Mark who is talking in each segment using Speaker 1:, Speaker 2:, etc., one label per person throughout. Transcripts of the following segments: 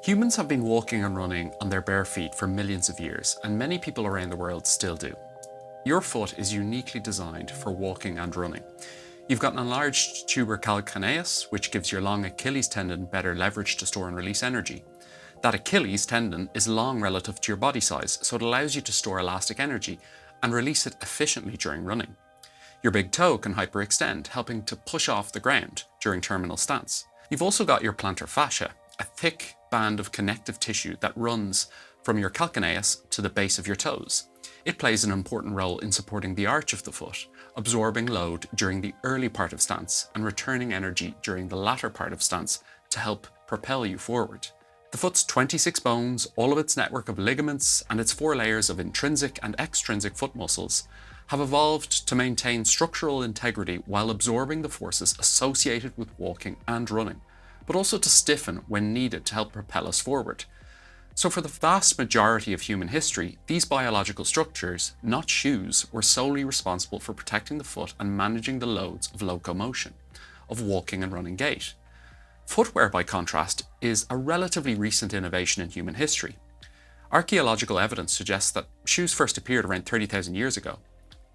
Speaker 1: Humans have been walking and running on their bare feet for millions of years, and many people around the world still do. Your foot is uniquely designed for walking and running. You've got an enlarged tuber calcaneus, which gives your long Achilles tendon better leverage to store and release energy. That Achilles tendon is long relative to your body size, so it allows you to store elastic energy and release it efficiently during running. Your big toe can hyperextend, helping to push off the ground during terminal stance. You've also got your plantar fascia, a thick band of connective tissue that runs from your calcaneus to the base of your toes. It plays an important role in supporting the arch of the foot, absorbing load during the early part of stance and returning energy during the latter part of stance to help propel you forward. The foot's 26 bones, all of its network of ligaments, and its 4 layers of intrinsic and extrinsic foot muscles have evolved to maintain structural integrity while absorbing the forces associated with walking and running, but also to stiffen when needed to help propel us forward. So for the vast majority of human history, these biological structures, not shoes, were solely responsible for protecting the foot and managing the loads of locomotion, of walking and running gait. Footwear, by contrast, is a relatively recent innovation in human history. Archaeological evidence suggests that shoes first appeared around 30,000 years ago.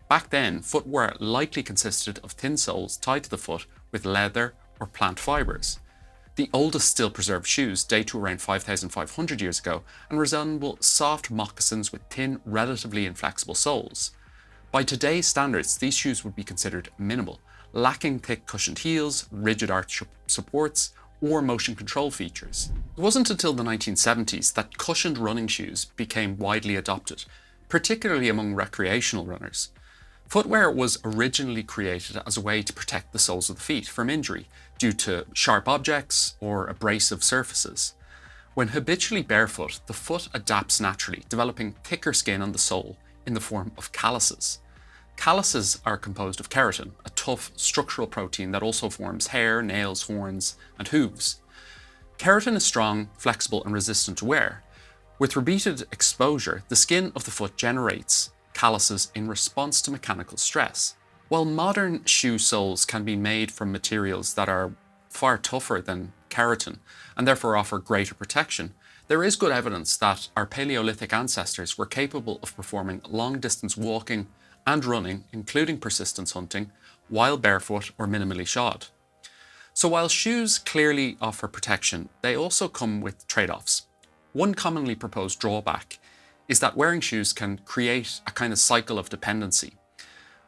Speaker 1: Back then, footwear likely consisted of thin soles tied to the foot with leather or plant fibers. The oldest still preserved shoes date to around 5,500 years ago and resemble soft moccasins with thin, relatively inflexible soles. By today's standards, these shoes would be considered minimal, lacking thick cushioned heels, rigid arch supports, or motion control features. It wasn't until the 1970s that cushioned running shoes became widely adopted, particularly among recreational runners. Footwear was originally created as a way to protect the soles of the feet from injury due to sharp objects or abrasive surfaces. When habitually barefoot, the foot adapts naturally, developing thicker skin on the sole in the form of calluses. Calluses are composed of keratin, a tough structural protein that also forms hair, nails, horns, and hooves. Keratin is strong, flexible, and resistant to wear. With repeated exposure, the skin of the foot generates calluses in response to mechanical stress. While modern shoe soles can be made from materials that are far tougher than keratin and therefore offer greater protection, there is good evidence that our Paleolithic ancestors were capable of performing long-distance walking and running, including persistence hunting, while barefoot or minimally shod. So while shoes clearly offer protection, they also come with trade-offs. One commonly proposed drawback is that wearing shoes can create a kind of cycle of dependency.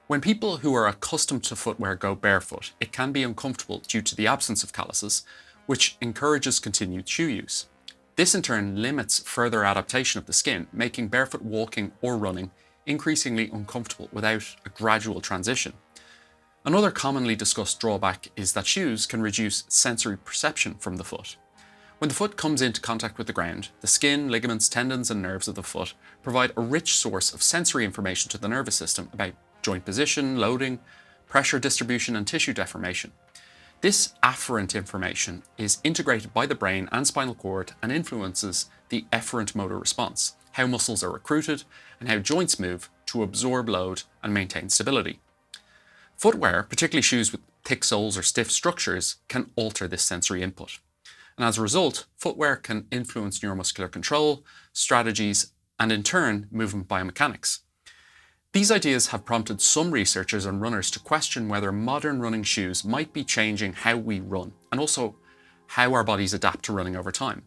Speaker 1: When people who are accustomed to footwear go barefoot, it can be uncomfortable due to the absence of calluses, which encourages continued shoe use. This in turn limits further adaptation of the skin, making barefoot walking or running increasingly uncomfortable without a gradual transition. Another commonly discussed drawback is that shoes can reduce sensory perception from the foot. When the foot comes into contact with the ground, the skin, ligaments, tendons, and nerves of the foot provide a rich source of sensory information to the nervous system about joint position, loading, pressure distribution, and tissue deformation. This afferent information is integrated by the brain and spinal cord and influences the efferent motor response, how muscles are recruited, and how joints move to absorb load and maintain stability. Footwear, particularly shoes with thick soles or stiff structures, can alter this sensory input. And as a result, footwear can influence neuromuscular control, strategies, and in turn, movement biomechanics. These ideas have prompted some researchers and runners to question whether modern running shoes might be changing how we run, and also how our bodies adapt to running over time.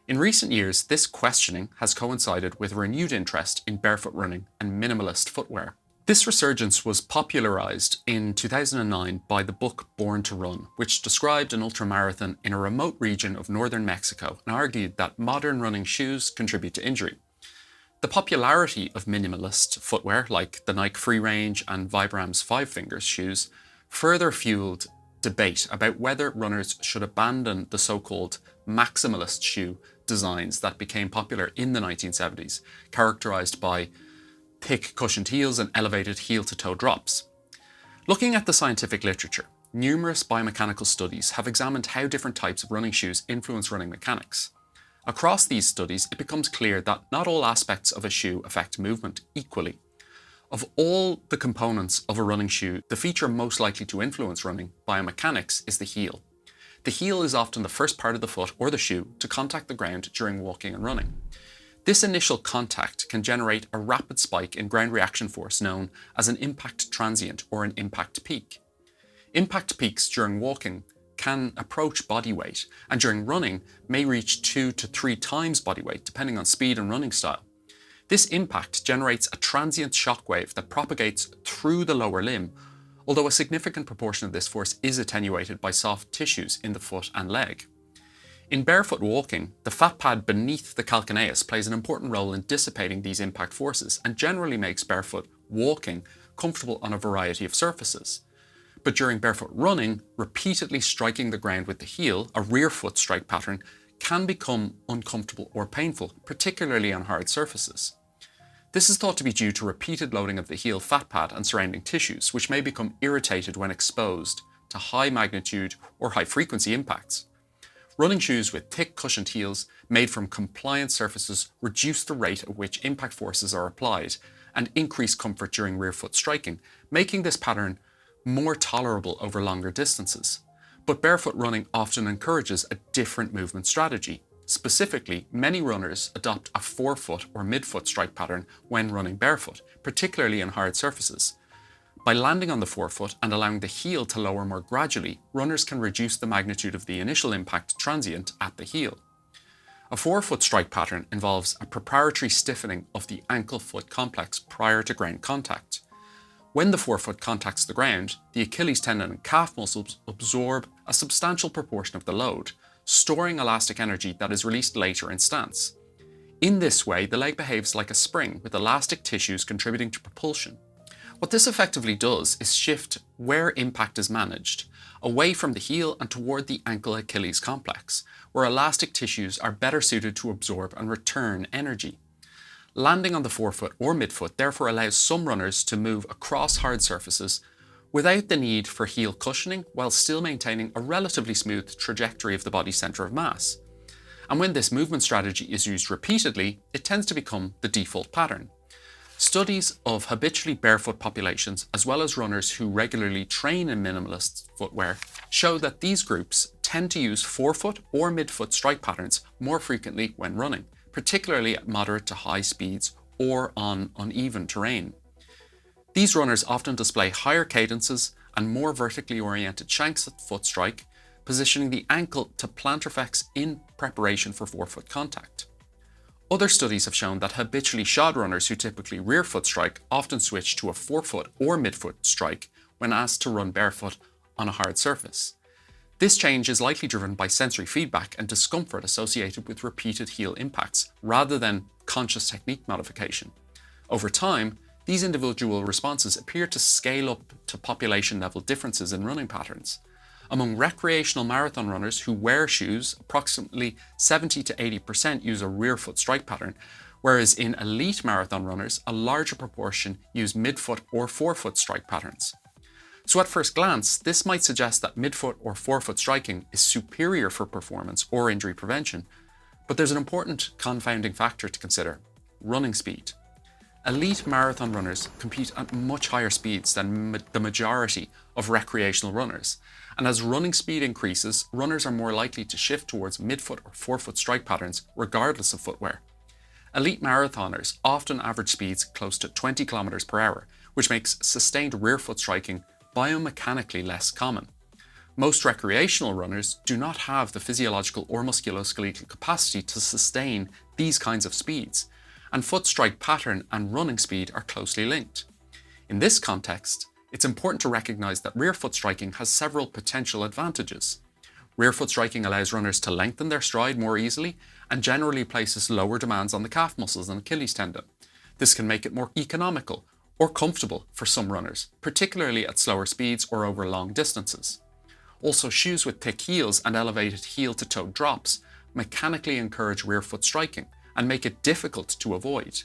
Speaker 1: In recent years, this questioning has coincided with renewed interest in barefoot running and minimalist footwear. This resurgence was popularized in 2009 by the book Born to Run, which described an ultramarathon in a remote region of northern Mexico and argued that modern running shoes contribute to injury. The popularity of minimalist footwear, like the Nike Free Range and Vibram's Five Fingers shoes, further fueled debate about whether runners should abandon the so-called maximalist shoe designs that became popular in the 1970s, characterized by thick cushioned heels and elevated heel-to-toe drops. Looking at the scientific literature, numerous biomechanical studies have examined how different types of running shoes influence running mechanics. Across these studies, it becomes clear that not all aspects of a shoe affect movement equally. Of all the components of a running shoe, the feature most likely to influence running biomechanics is the heel. The heel is often the first part of the foot or the shoe to contact the ground during walking and running. This initial contact can generate a rapid spike in ground reaction force known as an impact transient or an impact peak. Impact peaks during walking can approach body weight, and during running may reach 2 to 3 times body weight depending on speed and running style. This impact generates a transient shock wave that propagates through the lower limb, although a significant proportion of this force is attenuated by soft tissues in the foot and leg. In barefoot walking, the fat pad beneath the calcaneus plays an important role in dissipating these impact forces and generally makes barefoot walking comfortable on a variety of surfaces. But during barefoot running, repeatedly striking the ground with the heel, a rear foot strike pattern, can become uncomfortable or painful, particularly on hard surfaces. This is thought to be due to repeated loading of the heel fat pad and surrounding tissues, which may become irritated when exposed to high magnitude or high frequency impacts. Running shoes with thick cushioned heels made from compliant surfaces reduce the rate at which impact forces are applied and increase comfort during rear foot striking, making this pattern more tolerable over longer distances. But barefoot running often encourages a different movement strategy. Specifically, many runners adopt a forefoot or midfoot strike pattern when running barefoot, particularly on hard surfaces. By landing on the forefoot and allowing the heel to lower more gradually, runners can reduce the magnitude of the initial impact transient at the heel. A forefoot strike pattern involves a preparatory stiffening of the ankle-foot complex prior to ground contact. When the forefoot contacts the ground, the Achilles tendon and calf muscles absorb a substantial proportion of the load, storing elastic energy that is released later in stance. In this way, the leg behaves like a spring, with elastic tissues contributing to propulsion. What this effectively does is shift where impact is managed, away from the heel and toward the ankle-Achilles complex, where elastic tissues are better suited to absorb and return energy. Landing on the forefoot or midfoot therefore allows some runners to move across hard surfaces without the need for heel cushioning, while still maintaining a relatively smooth trajectory of the body's centre of mass. And when this movement strategy is used repeatedly, it tends to become the default pattern. Studies of habitually barefoot populations, as well as runners who regularly train in minimalist footwear, show that these groups tend to use forefoot or midfoot strike patterns more frequently when running, particularly at moderate to high speeds or on uneven terrain. These runners often display higher cadences and more vertically oriented shanks at foot strike, positioning the ankle to plantar flex in preparation for forefoot contact. Other studies have shown that habitually shod runners who typically rear foot strike often switch to a forefoot or midfoot strike when asked to run barefoot on a hard surface. This change is likely driven by sensory feedback and discomfort associated with repeated heel impacts, rather than conscious technique modification. Over time, these individual responses appear to scale up to population-level differences in running patterns. Among recreational marathon runners who wear shoes, approximately 70 to 80% use a rear foot strike pattern, whereas in elite marathon runners, a larger proportion use midfoot or forefoot strike patterns. So at first glance, this might suggest that midfoot or forefoot striking is superior for performance or injury prevention, but there's an important confounding factor to consider: running speed. Elite marathon runners compete at much higher speeds than the majority of recreational runners, and as running speed increases, runners are more likely to shift towards midfoot or forefoot strike patterns regardless of footwear. Elite marathoners often average speeds close to 20 km per hour, which makes sustained rear foot striking biomechanically less common. Most recreational runners do not have the physiological or musculoskeletal capacity to sustain these kinds of speeds, and foot strike pattern and running speed are closely linked. In this context, it's important to recognize that rear foot striking has several potential advantages. Rear foot striking allows runners to lengthen their stride more easily and generally places lower demands on the calf muscles and Achilles tendon. This can make it more economical or comfortable for some runners, particularly at slower speeds or over long distances. Also, shoes with thick heels and elevated heel-to-toe drops mechanically encourage rear foot striking and make it difficult to avoid.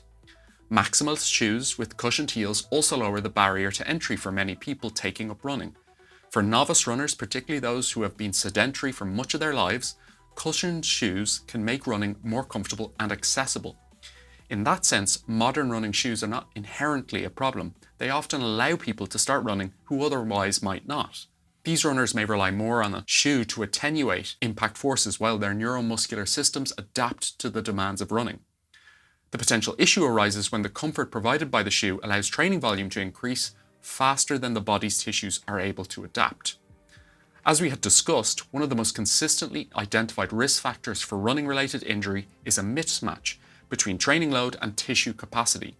Speaker 1: Maximalist shoes with cushioned heels also lower the barrier to entry for many people taking up running. For novice runners, particularly those who have been sedentary for much of their lives, cushioned shoes can make running more comfortable and accessible. In that sense, modern running shoes are not inherently a problem. They often allow people to start running who otherwise might not. These runners may rely more on a shoe to attenuate impact forces while their neuromuscular systems adapt to the demands of running. The potential issue arises when the comfort provided by the shoe allows training volume to increase faster than the body's tissues are able to adapt. As we had discussed, one of the most consistently identified risk factors for running-related injury is a mismatch between training load and tissue capacity.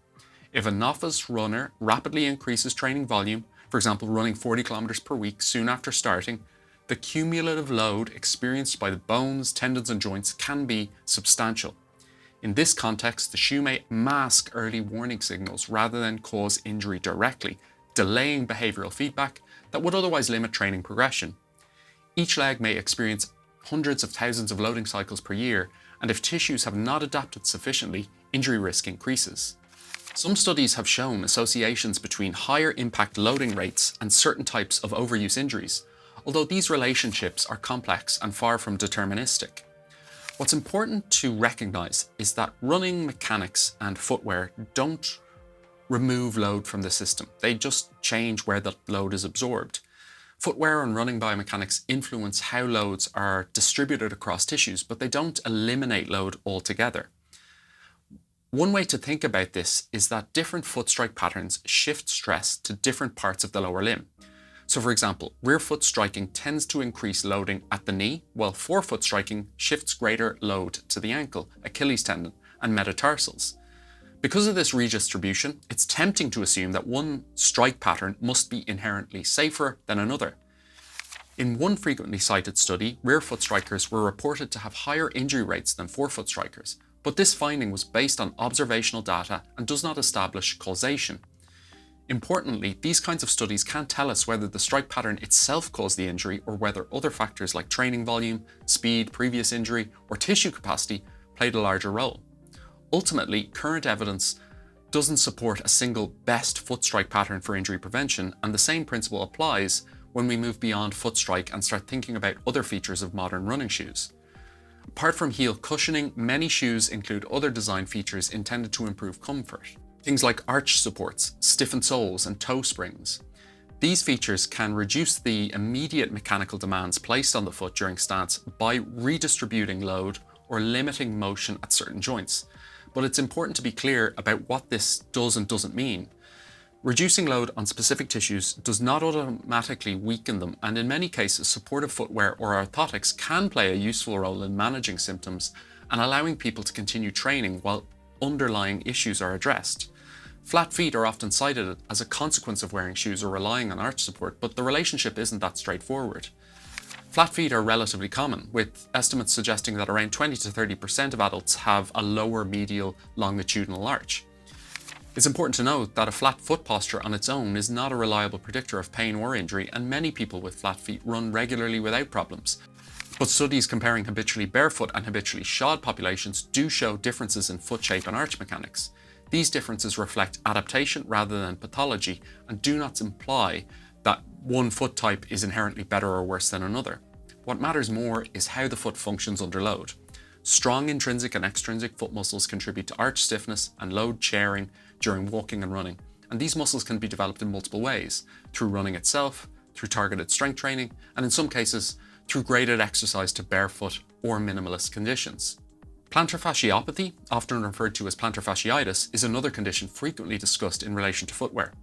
Speaker 1: If a novice runner rapidly increases training volume, for example running 40 kilometers per week soon after starting, the cumulative load experienced by the bones, tendons and joints can be substantial. In this context, the shoe may mask early warning signals rather than cause injury directly, delaying behavioral feedback that would otherwise limit training progression. Each leg may experience hundreds of thousands of loading cycles per year, and if tissues have not adapted sufficiently, injury risk increases. Some studies have shown associations between higher impact loading rates and certain types of overuse injuries, although these relationships are complex and far from deterministic. What's important to recognize is that running mechanics and footwear don't remove load from the system. They just change where the load is absorbed. Footwear and running biomechanics influence how loads are distributed across tissues, but they don't eliminate load altogether. One way to think about this is that different foot strike patterns shift stress to different parts of the lower limb. So for example, rear foot striking tends to increase loading at the knee, while forefoot striking shifts greater load to the ankle, Achilles tendon, and metatarsals. Because of this redistribution, it's tempting to assume that one strike pattern must be inherently safer than another. In one frequently cited study, rear foot strikers were reported to have higher injury rates than forefoot strikers, but this finding was based on observational data and does not establish causation. Importantly, these kinds of studies can't tell us whether the strike pattern itself caused the injury or whether other factors like training volume, speed, previous injury, or tissue capacity played a larger role. Ultimately, current evidence doesn't support a single best foot strike pattern for injury prevention, and the same principle applies when we move beyond foot strike and start thinking about other features of modern running shoes. Apart from heel cushioning, many shoes include other design features intended to improve comfort. Things like arch supports, stiffened soles, and toe springs. These features can reduce the immediate mechanical demands placed on the foot during stance by redistributing load or limiting motion at certain joints. But it's important to be clear about what this does and doesn't mean. Reducing load on specific tissues does not automatically weaken them, and in many cases, supportive footwear or orthotics can play a useful role in managing symptoms and allowing people to continue training while underlying issues are addressed. Flat feet are often cited as a consequence of wearing shoes or relying on arch support, but the relationship isn't that straightforward. Flat feet are relatively common, with estimates suggesting that around 20 to 30% of adults have a lower medial longitudinal arch. It's important to note that a flat foot posture on its own is not a reliable predictor of pain or injury, and many people with flat feet run regularly without problems. But studies comparing habitually barefoot and habitually shod populations do show differences in foot shape and arch mechanics. These differences reflect adaptation rather than pathology and do not imply that one foot type is inherently better or worse than another. What matters more is how the foot functions under load. Strong intrinsic and extrinsic foot muscles contribute to arch stiffness and load sharing during walking and running, and these muscles can be developed in multiple ways, through running itself, through targeted strength training, and in some cases, through graded exercise to barefoot or minimalist conditions. Plantar fasciopathy, often referred to as plantar fasciitis, is another condition frequently discussed in relation to footwear.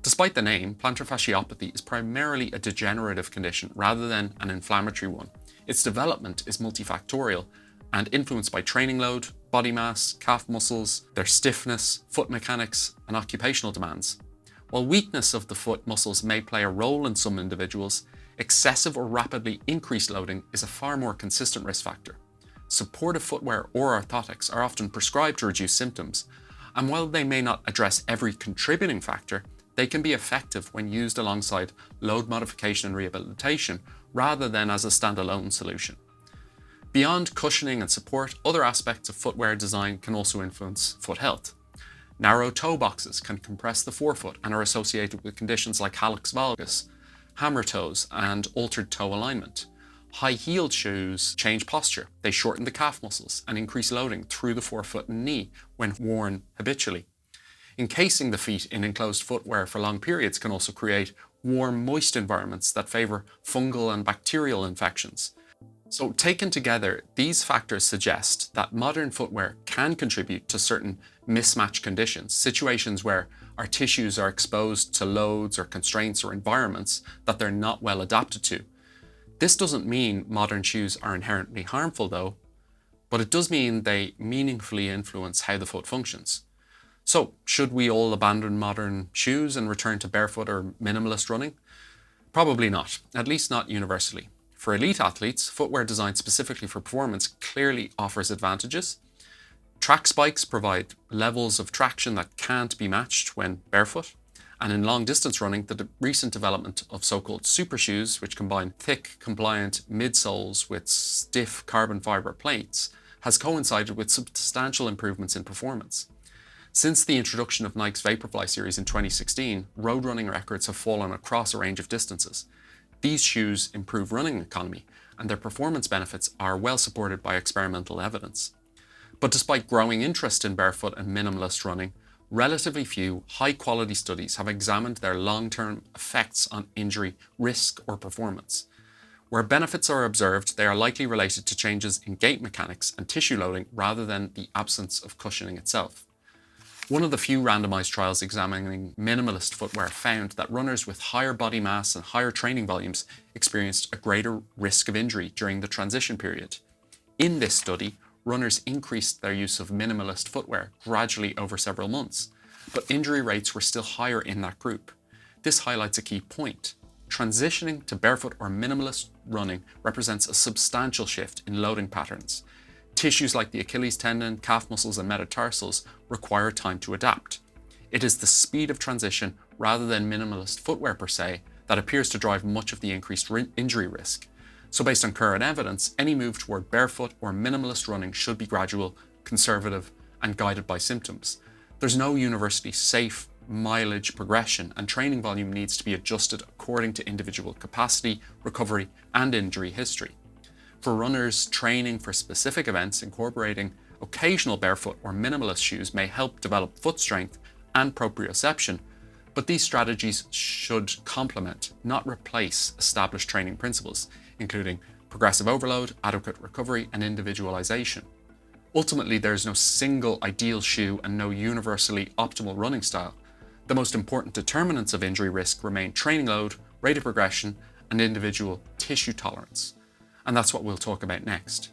Speaker 1: Despite the name, plantar fasciopathy is primarily a degenerative condition rather than an inflammatory one. Its development is multifactorial and influenced by training load, body mass, calf muscles, their stiffness, foot mechanics, and occupational demands. While weakness of the foot muscles may play a role in some individuals, excessive or rapidly increased loading is a far more consistent risk factor. Supportive footwear or orthotics are often prescribed to reduce symptoms, and while they may not address every contributing factor, they can be effective when used alongside load modification and rehabilitation rather than as a standalone solution. Beyond cushioning and support, other aspects of footwear design can also influence foot health. Narrow toe boxes can compress the forefoot and are associated with conditions like hallux valgus, hammer toes, and altered toe alignment. High-heeled shoes change posture. They shorten the calf muscles and increase loading through the forefoot and knee when worn habitually. Encasing the feet in enclosed footwear for long periods can also create warm, moist environments that favour fungal and bacterial infections. So taken together, these factors suggest that modern footwear can contribute to certain mismatch conditions, situations where our tissues are exposed to loads or constraints or environments that they're not well adapted to. This doesn't mean modern shoes are inherently harmful though, but it does mean they meaningfully influence how the foot functions. So should we all abandon modern shoes and return to barefoot or minimalist running? Probably not, at least not universally. For elite athletes, footwear designed specifically for performance clearly offers advantages. Track spikes provide levels of traction that can't be matched when barefoot. And in long distance running, the recent development of so-called super shoes, which combine thick, compliant midsoles with stiff carbon fiber plates, has coincided with substantial improvements in performance. Since the introduction of Nike's Vaporfly series in 2016, road running records have fallen across a range of distances. These shoes improve running economy, and their performance benefits are well supported by experimental evidence. But despite growing interest in barefoot and minimalist running, relatively few high-quality studies have examined their long-term effects on injury, risk, or performance. Where benefits are observed, they are likely related to changes in gait mechanics and tissue loading rather than the absence of cushioning itself. One of the few randomized trials examining minimalist footwear found that runners with higher body mass and higher training volumes experienced a greater risk of injury during the transition period. In this study, runners increased their use of minimalist footwear gradually over several months, but injury rates were still higher in that group. This highlights a key point. Transitioning to barefoot or minimalist running represents a substantial shift in loading patterns. Tissues like the Achilles tendon, calf muscles, and metatarsals require time to adapt. It is the speed of transition rather than minimalist footwear per se that appears to drive much of the increased injury risk. So based on current evidence, any move toward barefoot or minimalist running should be gradual, conservative, and guided by symptoms. There's no universally safe mileage progression, and training volume needs to be adjusted according to individual capacity, recovery, and injury history. For runners training for specific events, incorporating occasional barefoot or minimalist shoes may help develop foot strength and proprioception, but these strategies should complement, not replace, established training principles, including progressive overload, adequate recovery, and individualization. Ultimately, there is no single ideal shoe and no universally optimal running style. The most important determinants of injury risk remain training load, rate of progression, and individual tissue tolerance. And that's what we'll talk about next.